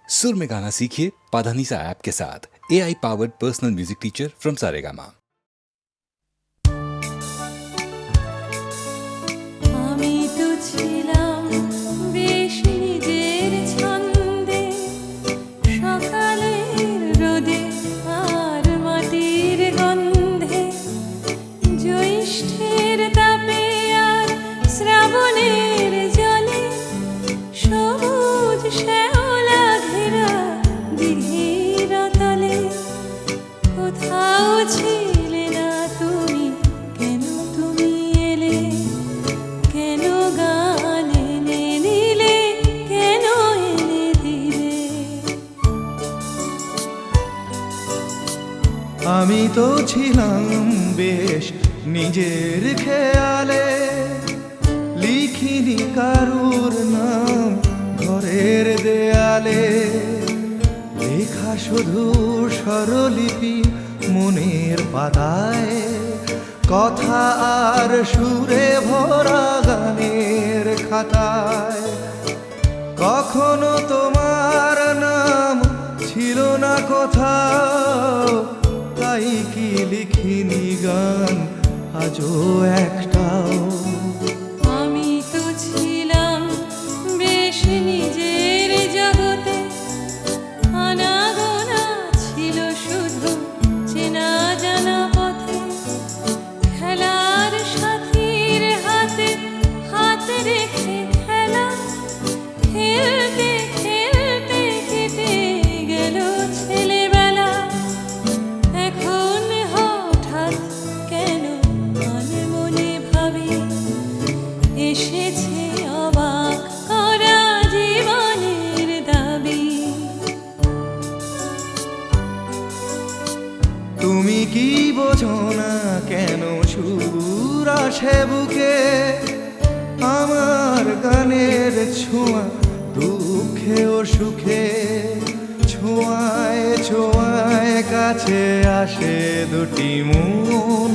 सुर में गाना सीखिए पाधानीसा ऐप के साथ। AI powered personal music teacher from Saregama. আমি তো ছিলাম বেশ নিজের খেয়ালে, লিখিনি কারুর নাম ঘরের দেয়ালে, লেখা শুধু স্বরলিপি মনের পাতায়, কথা আর সুরে ভরা গানের খাতায়। কখনো তোমার নাম ছিল না কোথাও, তাই কি লিখিনি গান আজও একটাও। আমি তো ছিলাম বেশ নিজের জগতে, আনাগোনা ছিল শুধু চেনা জানা পথে, খেলার সাথীর হাতে হাত রেখে খেলা, খেলতে খেলতে কেটে গেল ছেলেবেলা। এখন হঠাৎ কেন মনে মনে ভাবি এসেছে অবাক করা জীবনের দাবি। তুমি কি বোঝো না কেন সুর আসে বুকে, আমার গানের ছোঁয়া দুঃখে ও সুখে, ছোঁয়ায় ছোঁয়ায় কাছে আসে দুটি মন,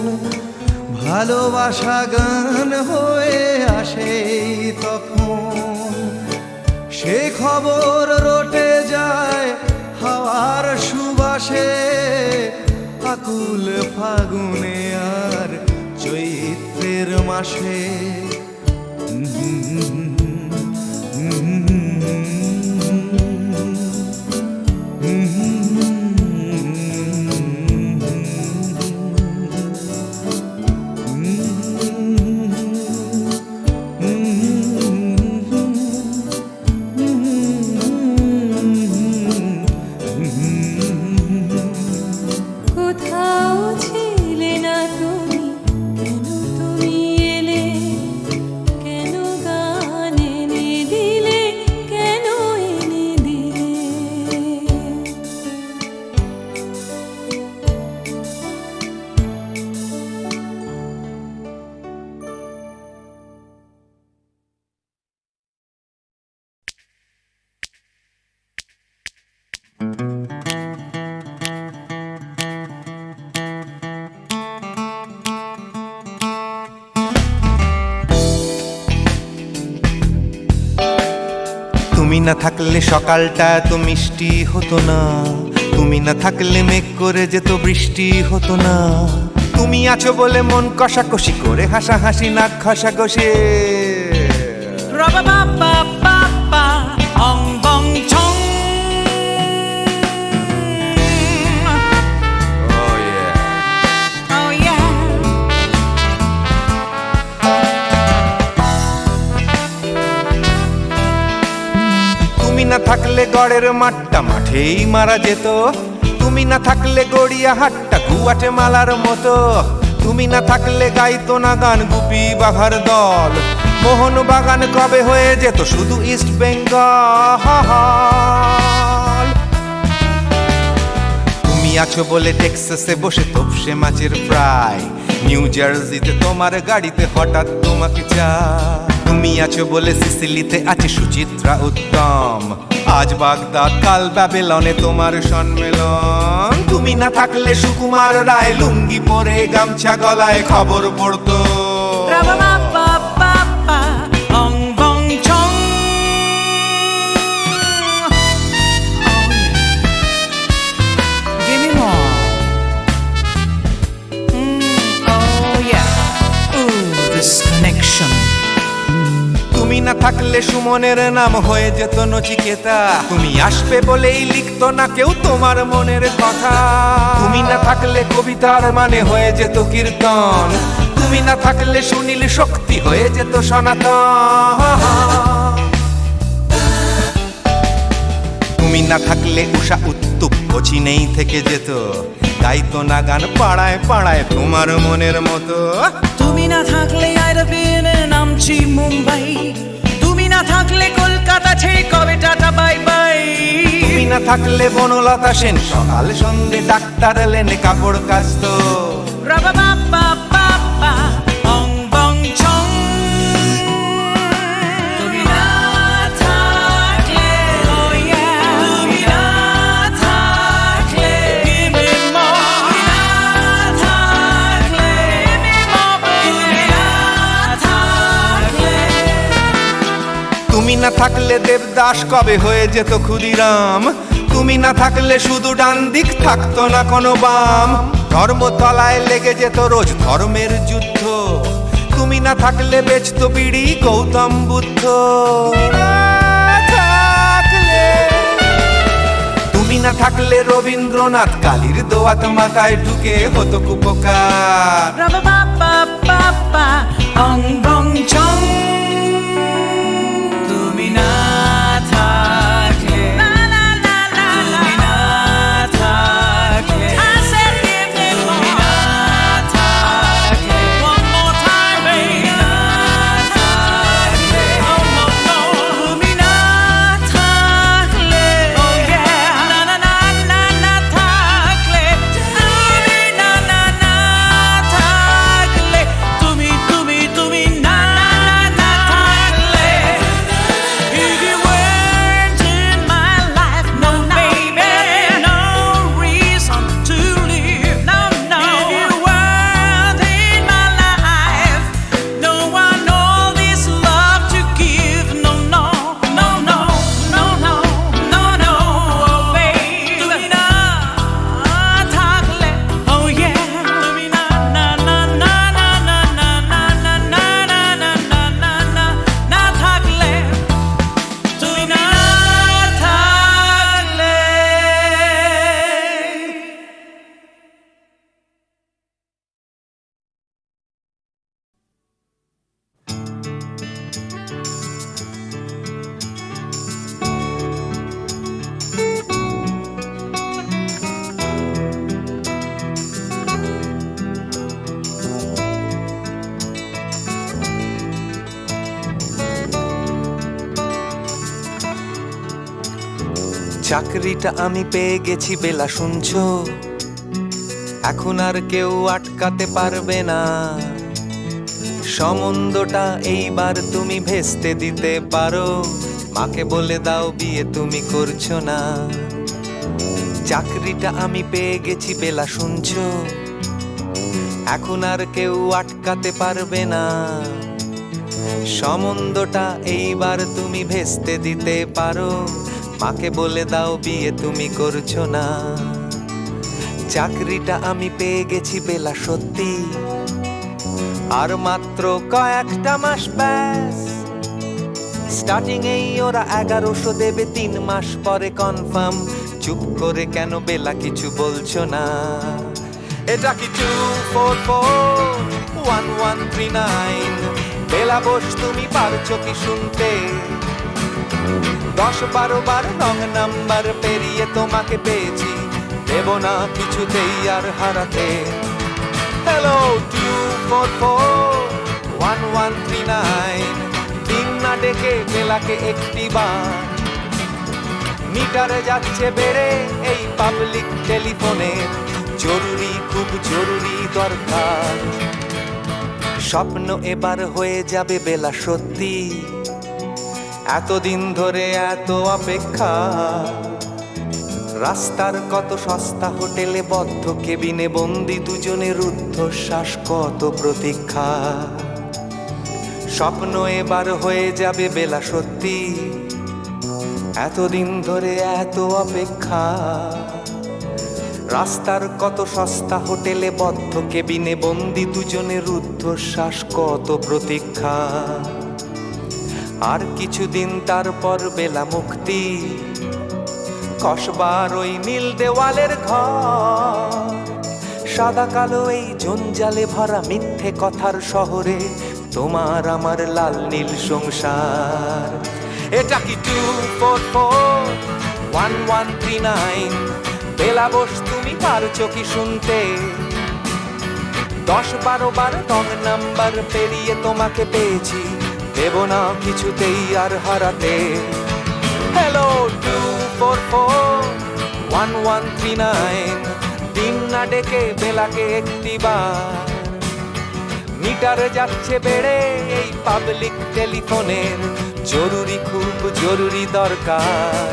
ভালোবাসা গান হয়ে আসে তখন। সে খবর রটে যায় হাওয়ার সুবাসে, আকুল ফাগুনে আর চৈত্রের মাসে। কোথাও ছিলে না তুমি, কেন তুমি এলে, কেন গান এনে দিলে, কেন এনে দিলে। তুমি না থাকলে সকালটা তো মিষ্টি হতো না, তুমি না থাকলে মেঘ করে যেত বৃষ্টি হতো না। তুমি আছো বলে মন কষাকষি করে হাসাহাসি নাক ঘষাঘষি। তুমি না থাকলে গড়ের মাঠটা মাঠেই মারা যেত, তুমি না থাকলে গড়িয়া হাটটা গুয়াটে মালার মতো। তুমি না থাকলে গাইতো না গান গুপি বাঘার দল, মোহন বাগান কবে হয়ে যেত শুধু ইস্ট বেঙ্গল। তুমি আছো বলে টেক্সাসে বসে তোপসে মাছের ফ্রাই, নিউ জার্সিতে তোমার গাড়িতে হঠাৎ তোমাকে চাই। তুমি আছো বলে সিসিলিতে আছে সুচিত্রা উত্তম, আজ বাগদাদ কাল ব্যাবিলনে তোমার সম্মেলন। তুমি না থাকলে সুকুমার রায় লুঙ্গি পরে গামছা গলায় খবর পড়তো। না থাকলে সুমনের নাম হয়ে যেত নচিকেতা। তুমি আসবে বলেই লিখতো না কেউ তোমার মনের কথা। তুমি না থাকলে কবিতার মানে হয়ে যেত কীর্তন। তুমি না থাকলে সুনীল শক্তি হয়ে যেত সনাতন। তুমি না থাকলে উষা উত্তুপ নেই থেকে যেত, গাইতো না গান পাড়ায় পাড়ায় তোমার মনের মতো। তুমি না থাকলে আইরবিনে নামছি মুম্বাই, তুমি না থাকলে কলকাতা ছেড়ে কবে টাটা বাই বাই। তুমি না থাকলে বনলতা সেন সকাল সন্ধে ডাক্তার লেনে কাপড় কাচতো। রাবা বাবা বাবা অং বং চং। তুমি না থাকলে oh yeah, তুমি না থাকলে give me more, তুমি না থাকলে give me more, তুমি না থাকলে। তুমি না থাকলে দেবদাস কবে হয়ে যেত ক্ষুদিরাম। তুমি না থাকলে শুধু ডান দিক থাকতো না কোনো বাম। ধর্মতলায় লেগে যেত রোজ ধর্মের যুদ্ধ। তুমি না থাকলে বেচতো বিড়ি গৌতম বুদ্ধ। তুমি না থাকলে রবীন্দ্রনাথ কালীর দোয়াত মাথায় ঢুকে হতো কুপকার। রাবা বাবা বাবা অং বং চং। তুমি না থাকলে তুমি না থাকলে I said give me more, তুমি না থাকলে one more time baby, তুমি না থাকলে oh no no, তুমি না থাকলে oh yeah, না না না না না থাকলে, তুমি না না না থাকলে, তুমি তুমি তুমি না না থাকলে। If you weren't in my life, no baby, no reason to live, no no. If you weren't in my life, no one all this love to give, no no no no no no no no, oh baby. তুমি না থাকলে oh yeah, তুমি না না না না না না না না না না না না না না না থাকলে, তুমি না থাকলে। চাকরিটা আমি পেয়ে গেছি বেলা শুনছো, এখন আর কেউ আটকাতে পারবে না। সম্বন্ধটা এইবার তুমি ভেস্তে দিতে পারো, মাকে বলে দাও বিয়ে তুমি করছো না। চাকরিটা আমি পেয়ে গেছি বেলা শুনছো, এখন আর কেউ আটকাতে পারবে না। সম্বন্ধটা এইবার তুমি ভেস্তে দিতে পারো, মাকে বলে দাও বিয়ে তুমি করছো না। চাকরিটা আমি পেয়ে গেছি বেলা সত্যি, আর মাত্র কয়েকটা মাস ব্যাস। স্টার্টিং এই ওরা 1100 দেবে, 3 মাস পরে কনফার্ম। চুপ করে কেন বেলা কিছু বলছো না? এটা কি 2441139? বেলা বোস তুমি পারছো কি শুনতে? 10-12 বার রং নাম্বার পেরিয়ে তোমাকে পেয়েছি, দেব না কিছুতেই আর হারাতে। হ্যালো 2441139, দিন না ডেকে বেলাকে একটি বার। মিটারে যাচ্ছে বেড়ে এই পাবলিক টেলিফোনে, জরুরি খুব জরুরি দরকার। স্বপ্ন এবার হয়ে যাবে বেলা সত্যি, এতদিন ধরে এত অপেক্ষা। রাস্তার কত সস্তা হোটেলে বদ্ধ কেবিনে বন্দি দুজনের রুদ্ধশ্বাস, কত প্রতীক্ষা। স্বপ্ন এবার হয়ে যাবে বেলা সত্যি, এতদিন ধরে এত অপেক্ষা। রাস্তার কত সস্তা হোটেলে বদ্ধ কেবিনে বন্দি দুজনের রুদ্ধশ্বাস, কত প্রতীক্ষা। আর কিছুদিন তারপর বেলা মুক্তি, কসবার ওই নীল দেওয়ালের ঘর, সাদা কালো এই জঞ্জালে ভরা মিথ্যে কথার শহরে তোমার আমার লাল নীল সংসার। এটা কি 2441139? বেলা বস তুমি পারছো কি শুনতে? 10-12 বার রং নাম্বার পেরিয়ে তোমাকে পেয়েছি, দেব না কিছুতেই আর হারাতে। হ্যালো 2441139, দিন না ডেকে বেলাকে একটিবার। মিটার যাচ্ছে বেড়ে এই পাবলিক টেলিফোনের, জরুরি খুব জরুরি দরকার।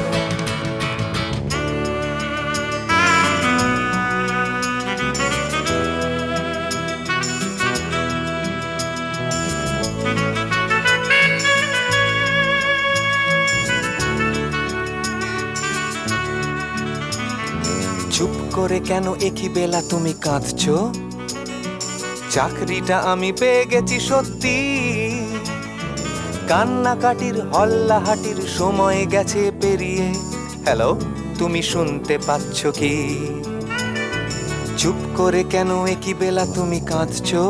চুপ করে কেন একই বেলা তুমি কাঁদছো? চাকরিটা আমি পেয়ে গেছি সত্যি, কান্নাকাটির হল্লাহাটির সময় গেছে পেরিয়ে। হ্যালো, তুমি শুনতে পাচ্ছ কি? চুপ করে কেন একই বেলা তুমি কাঁদছো?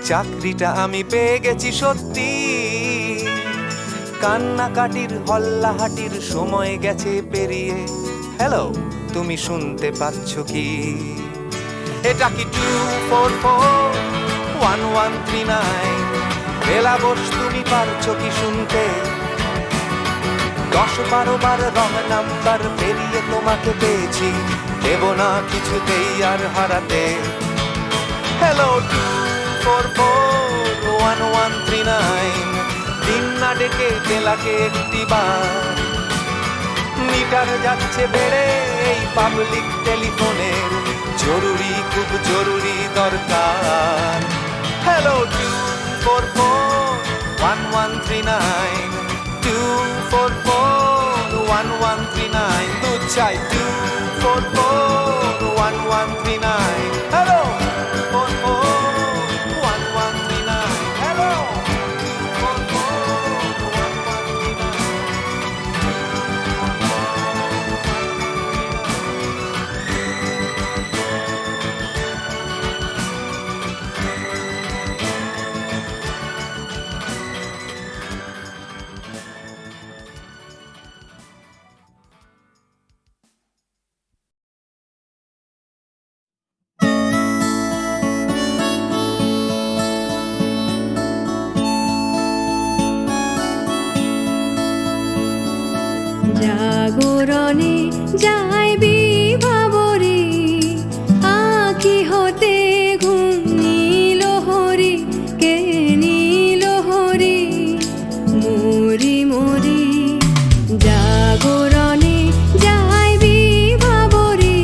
চাকরিটা আমি পেয়ে গেছি সত্যি, কান্নাকাটির হল্লাহাটির সময় গেছে পেরিয়ে। হ্যালো, তুমি শুনতে পাচ্ছ কি? এটা কি 2441139? বেলা বস তুমি পারছো কি শুনতে? 10-12 বার রং নাম্বার পেরিয়ে তোমাকে পেয়েছি, দেব না কিছুতেই আর হারাতে। হ্যালো 2441139, দিন না ডেকে বেলাকে একটিবার। মিটার যাচ্ছে বেড়ে এই পাবলিক টেলিফোনের, জরুরি খুব জরুরি দরকার। হ্যালো 2441139, 2441139, দুধ চাই 2441139। Hello 2441139, hello 2441139। জাগরণে যাই বিভাবরে, আঁখি হতে ঘুম নীল হরি, কে নীল হরি মরি মরি। জাগরণে যাই বিভাবরে,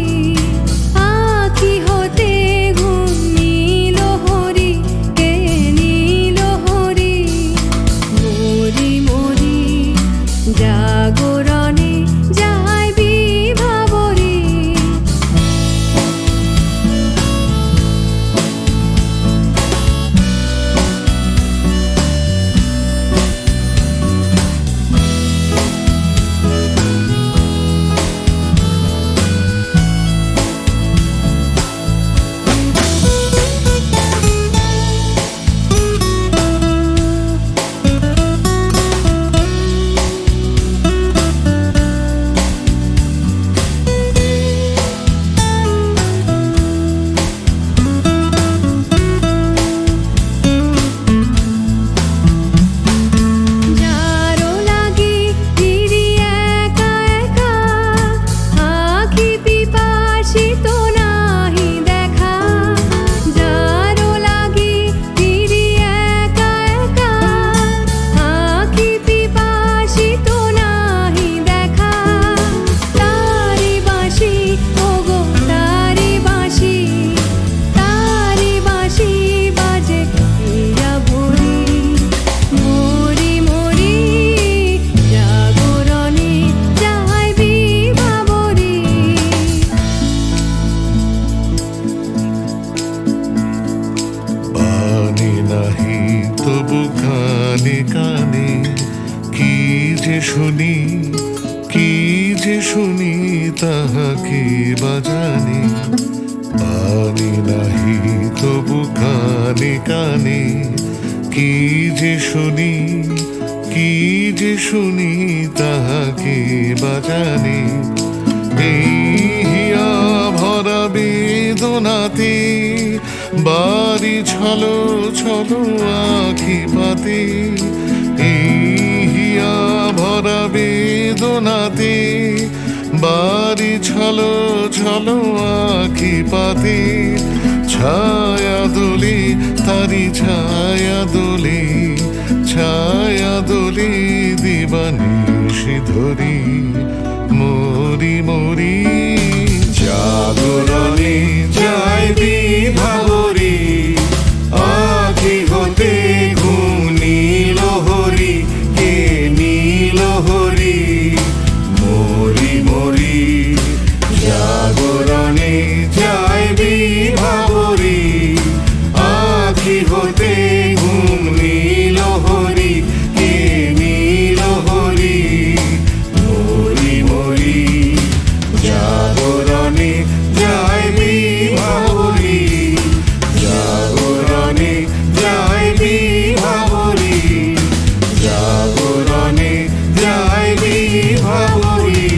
আঁখি হতে ঘুম নীল হরি, কে নীল হরি মরি মরি। জাগরণে যাই বিভাবরে, যে শুনি তাহাকে বাজানে, পানি নাহি তবু কানে কানে, কি যে শুনি, কি যে শুনি তাহাকে বাজানে। এই হিয়া ভরা বেদনাতে বাড়ি ছলো ছলো আখি পাতে, এই হিয়া ভরা বেদনাতে বাড়ি ছলো ছলো আখি পাতে। ছায়া দোলে তারি ছায়া দোলে, ছায়া দোলে দিবানিশি ধরি, মরি মরি জাগরণে যায় বিভাবরী, আখি হতে ঘুম নীল হরি, কে নীল হরি, মরি মরি জাগরণে যায় বিভাবরী, আখি হতে ঘুম নীল হরি, কে নীল হরি, মরি মরি জাগরণে যায় বিভাবরী, জাগরণে যায় বিভাবরী, জাগরণে যায় বিভাবরী।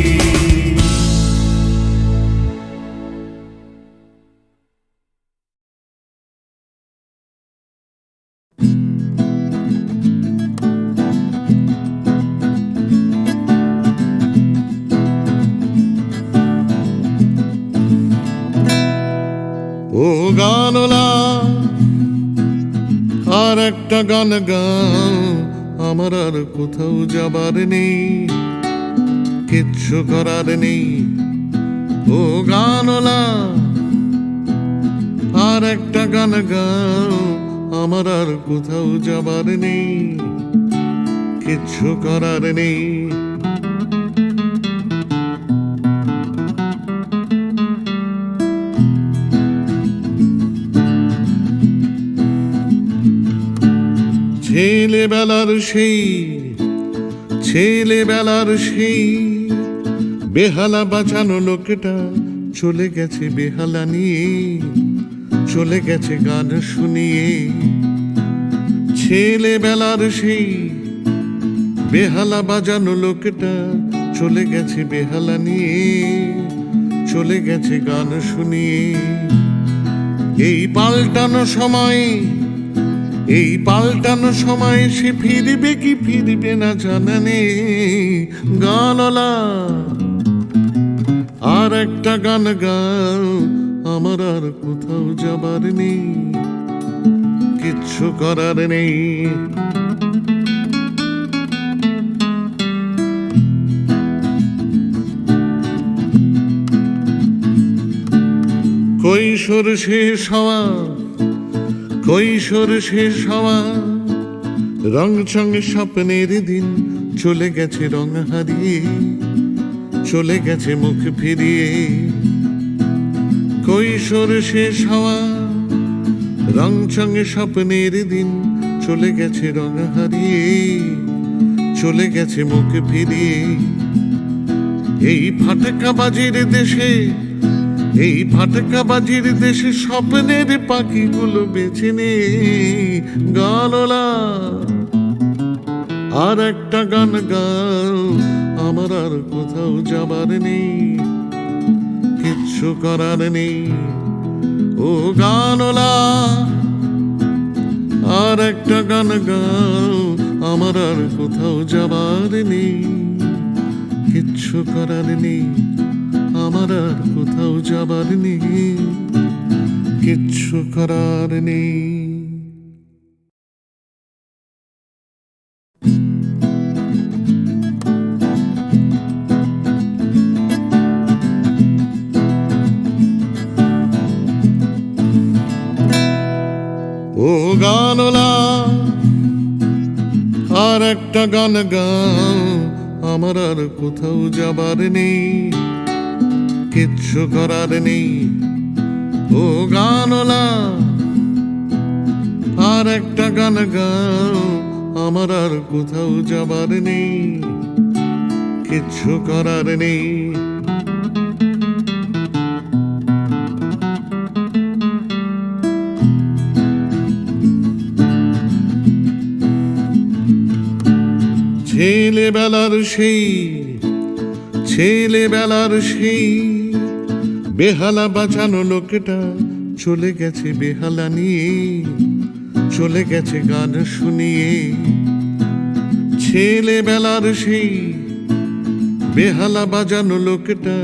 ও গানলা আর একটা গান গাও, আমার আর কোথাও যাবার নেই, কিচ্ছু করার নেই। ও গানলা আর একটা গান গাও, আমার আর কোথাও যাবার নেই, কিচ্ছু করার নেই। ছেলেবেলার সেই, ছেলেবেলার সেই বেহালা বাঁচানো লোকটা চলে গেছে বেহালা নিয়ে, চলে গেছে গান শুনিয়ে। ছেলেবেলার সেই বেহালা বাজানো লোকটা চলে গেছে বেহালা নিয়ে, চলে গেছে গান শুনিয়ে। এই পাল্টানো সময়, এই পাল্টানো সময় সে ফিরবে কি ফিরবে না জানা নেই। গানলা আর একটা গান গাও, আমার আর কোথাও যাবার নেই, কিচ্ছু করার নেই। কৈশোর শেষ হওয়া, কৈশোর শেষ হওয়া, রং চং স্বপ্নের দিন চলে গেছে রং হারিয়ে, চলে গেছে মুখ ফিরিয়ে। কৈশোর শেষ হওয়া, রং চং স্বপ্নের দিন চলে গেছে রং হারিয়ে, চলে গেছে মুখ ফিরিয়ে। এই ফাটকা বাজির দেশে, এই ফাটকা বাজির দেশে স্বপ্নের পাখিগুলো বেছে নে। গানলা আর একটা গান গাও, আমার আর কোথাও যাবার নেই, কিচ্ছু করার নেই। ও গানলা আর একটা গান গাও, আমার আর কোথাও যাবার নেই, কিচ্ছু করার নেই। আমার আর কোথাও যাবার নেই, কিচ্ছু করার নেই। ও গানলা আর একটা গান গাও, আমার আর কোথাও যাবার নেই, কিচ্ছু করার নেই। ও গানলা আর একটা গান গাও, আমার আর কোথাও যাবার নেই, কিচ্ছু করার নেই। ছেলেবেলার সেই বেহালা বাঁচানো লোকটা চলে গেছে বেহালা নিয়ে, চলে গেছে গান শুনিয়ে। ছেলেবেলার সেই বেহালা বাজানো লোকটা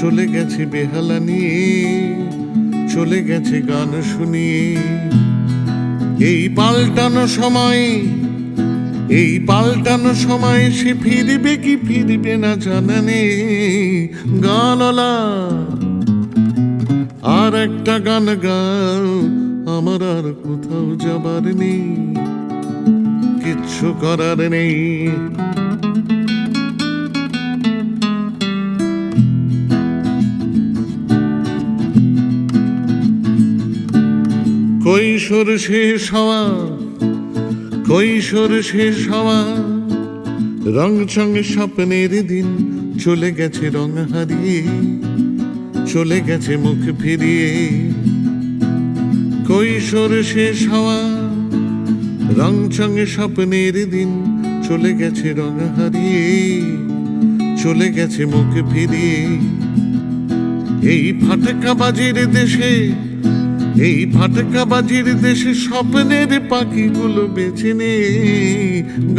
চলে গেছে বেহালা নিয়ে, চলে গেছে গান শুনিয়ে। এই পাল্টানো সময় সে ফিরবে কি ফিরবে না জানা নেই। গানলা আর একটা গান গাও, আমার আর কোথাও যাবার নেই, কিচ্ছু করার নেই। কৈশোর শেষ হওয়া রং চং স্বপ্নের দিন চলে গেছে রং হারিয়ে, চলে গেছে মুখ ফিরিয়ে। কৈশোর শেষ হওয়া রং চং স্বপ্নের দিন চলে গেছে রং হারিয়ে, চলে গেছে মুখ ফিরিয়ে। এই ফাটকাবাজির দেশে স্বপ্নের পাখিগুলো বেছে নে।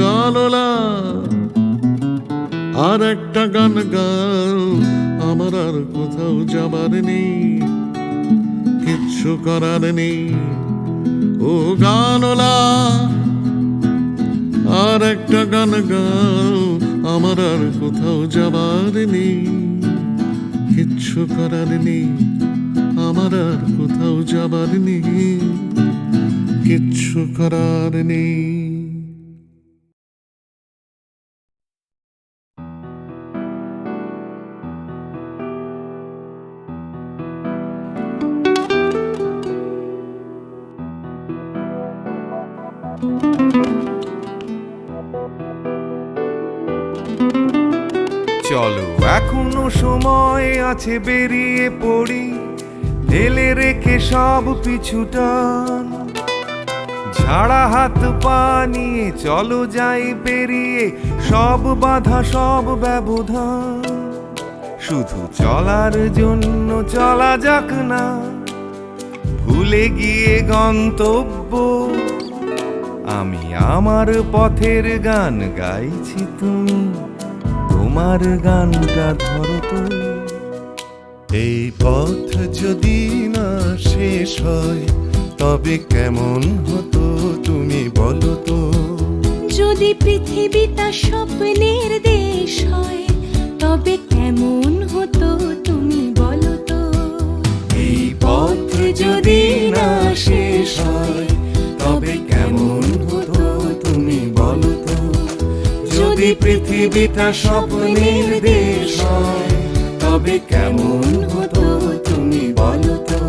গানলা আর একটা গান গাও, আমার আর কোথাও যাবার নেই, কিচ্ছু করার নেই। ও গানলা আর একটা গান গাও, আমার আর কোথাও যাবার নেই, কিচ্ছু করার নেই। আমার আর কোথাও যাবার নেই, কিচ্ছু করার নেই। চলো এখনো সময় আছে, বেরিয়ে পড়ি, ঢেলে রেখে সব পিছুটান। ঝাড়া হাত পা নিয়ে চলো যাই বেরিয়ে, সব বাধা সব ব্যবধান। শুধু চলার জন্য চলা যাক না, ভুলে গিয়ে গন্তব্য। আমি আমার পথের গান গাইছি, তুমি তোমার গানটা ধরো তো। এই পথ যদি না শেষ হয় তবে কেমন হতো তুমি বলো তো। যদি পৃথিবীটা স্বপ্নের দেশ হয় তবে কেমন হতো তুমি বলো তো। এই পথ যদি না শেষ হয় তবে কেমন হতো তুমি বলো তো। যদি পৃথিবীটা স্বপ্নের দেশ হয় তবে কেমন হতো তুমি বলো তো।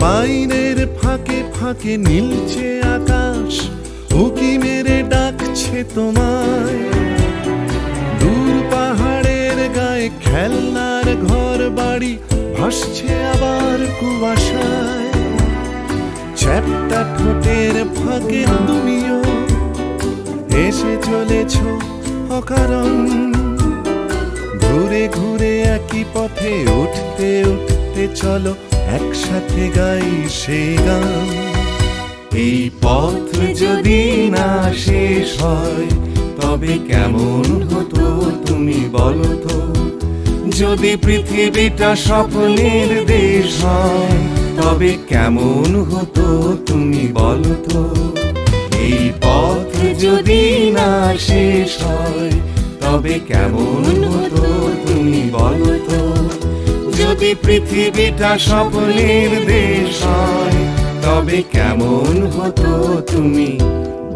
বাইরের ফাঁকে ফাঁকে নীলছে আকাশ, উকি মেরে ডাকছে তোমায়। দূর পাহাড়ের গায়ে খেলনার ঘর বাড়ি ভাসছে আবার কুয়াশায়। চ্যাপ্টা ঠোঁটের ফাঁকে তুমিও এসে চলেছ অকারণ। ঘুরে ঘুরে একই পথে উঠতে উঠতে চলো একসাথে গাই সেই গান। এই পথ যদি না শেষ হয় তবে কেমন হতো তুমি বলো তো। যদি পৃথিবীটা স্বপ্নের দেশ হয় তবে কেমন হতো তুমি বলো তো। এই পথ যদি না শেষ হয় তবে কেমন হতো তুমি বলো তো। যদি পৃথিবীটা স্বপ্নের দেশ হয় তবে কেমন হতো তুমি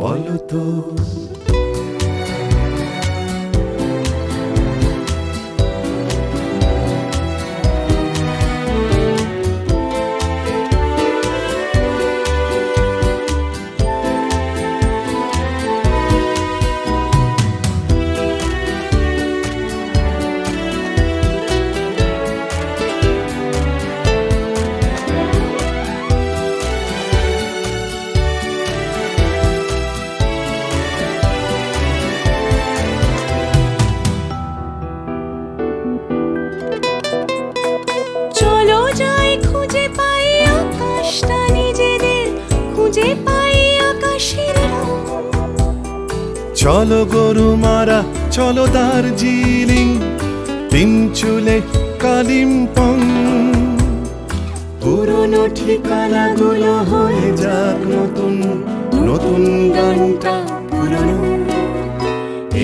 বলো তো। চলো গরু মারা চলো দার্জিলিং, তিন চুলে কালিম্পং, পুরনো ঠিকানাগুলো হয়ে যাক নতুন, নতুন গানটা পুরনো।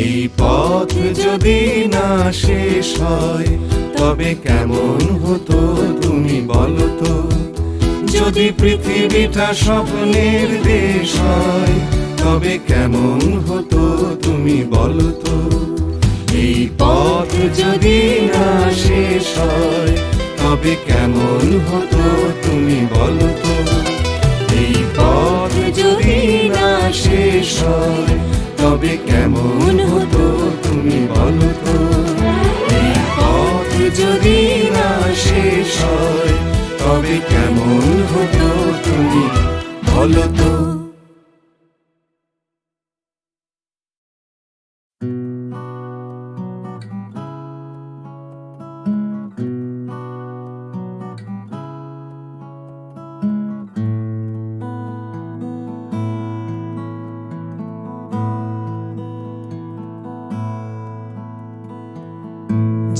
এই পথ যদি না শেষ হয় তবে কেমন হতো তুমি বলো তো? যদি পৃথিবীটা স্বপ্নের দেশ হয় তবে কেমন হতো তুমি বলো তো? এই পথ যদি না শেষ হয় তবে কেমন হতো তুমি বলো তো? এই পথ যদি না শেষ হয় তবে কেমন হতো তুমি বলো তো? এই পথ যদি না শেষ হয় তবে কেমন হতো তুমি বলো তো?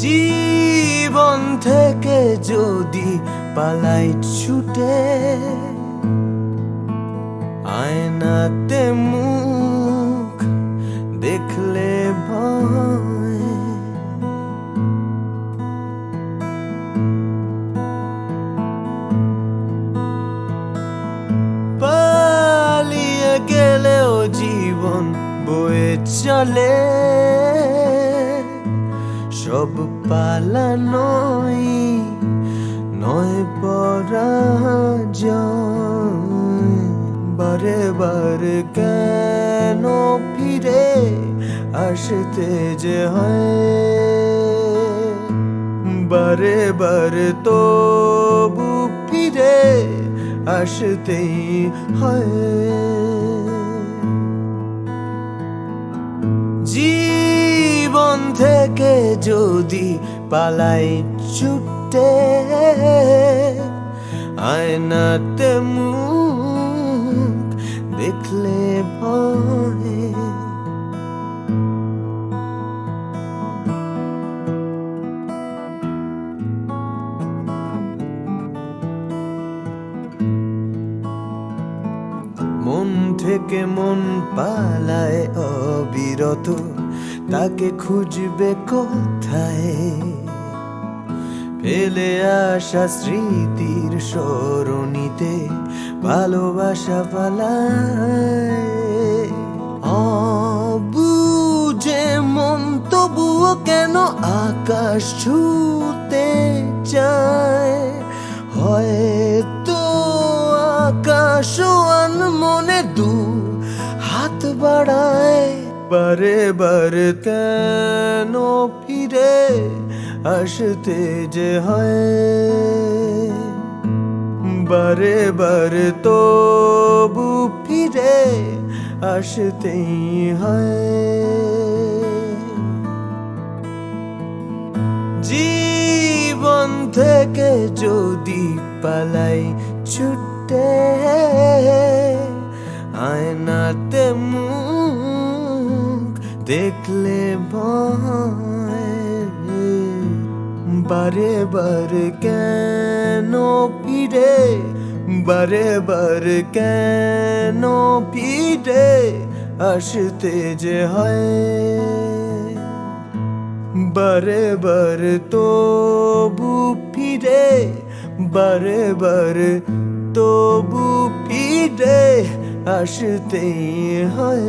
জীবন থেকে যদি পালাই ছুটে, আয়নাতে মুখ দেখলে ভয়, পালিয়ে গেলেও জীবন বয়ে চলে, সব পালানোই নয় পরাজয়। বারে বারে কেন ফিরে আসতে যে হয়, বারে বারে তবু ফিরে আসতেই হয়। জীবন থেকে যদি পালাই ছুটে, আয়নাতে মুখ দেখলে ভয়, মন থেকে মন পালায় অবিরত, তাকে খুঁজবে কোথায়? ফেলে আসা স্মৃতির সরণিতে ভালোবাসা পালায়। অবুঝে মন তবুও কেন আকাশ ছুঁতে চায়, হয়তো আকাশ মনে দু হাত বাড়ায়। বারে বারে কেন ফিরে আসতে যে হয়, বারে বারে তবু ফিরে আসতেই হয়। জীবন থেকে যদি পালাই ছুটে, আয়নাতে মুখ দেখলে ভয়, বারে বারে কেন ফিরে, বারে বারে কেন ফিরে আসতে যে হয়, বারে বারে তবু ফিরে, বারে বারে তবু ফিরে আসতেই হয়।